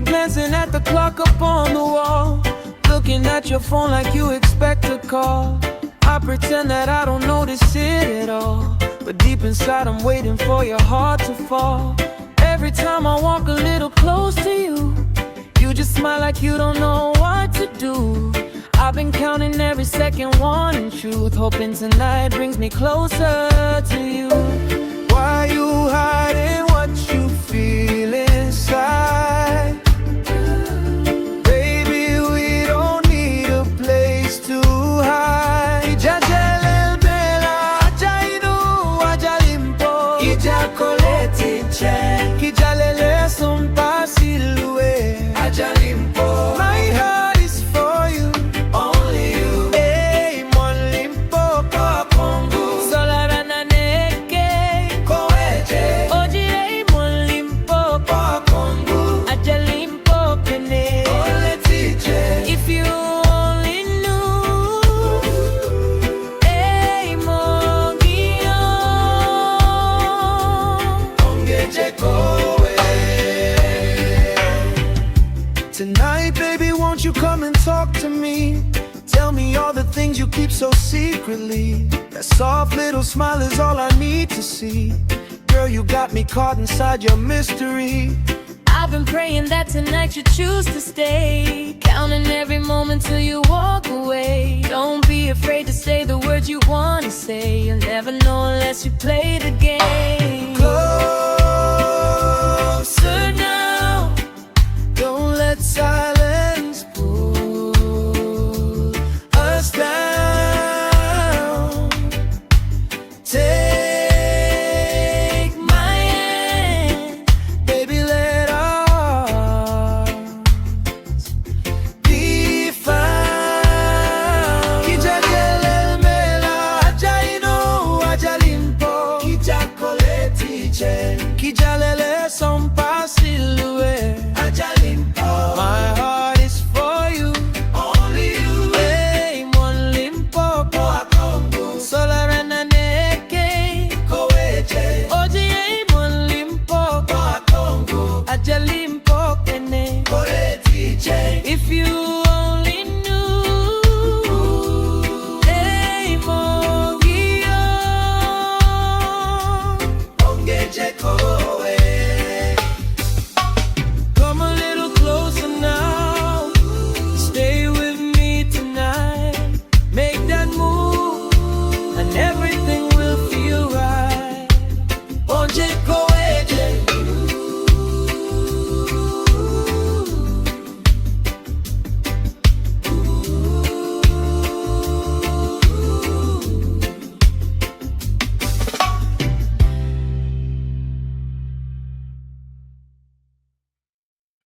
glancing at the clock up on the wall, looking at your phone like you expect a call. I pretend that I don't notice it at all, but deep inside I'm waiting for your heart to fall. Every time I walk a little close to you, you just smile like you don't know what to do. I've been counting every second, wanting truth, hoping tonight brings me closer to you. Why you hiding what you feel inside? Baby, we don't need a place to hide. Ija bella, aja Inou, aja Limpoak, ija koleti chen, ija lele son pasilue, aja Limpoak. My heart is for you, only you. Hey, mon Limpoak, Kongo. Solarana neke, koeje. Oji hey, mon Limpoak, Kongo. Aja Limpoak kene, ole tije. If you only knew, hey, mon Guillaume, ongeje koe. Tonight, baby, won't you come and talk to me? Tell me all the things you keep so secretly. That soft little smile is all I need to see. Girl, you got me caught inside your mystery. I've been praying that tonight you choose to stay, counting every moment till you walk away. Don't be afraid to say the words you want to say. You'll never know unless you play the game. Closer now.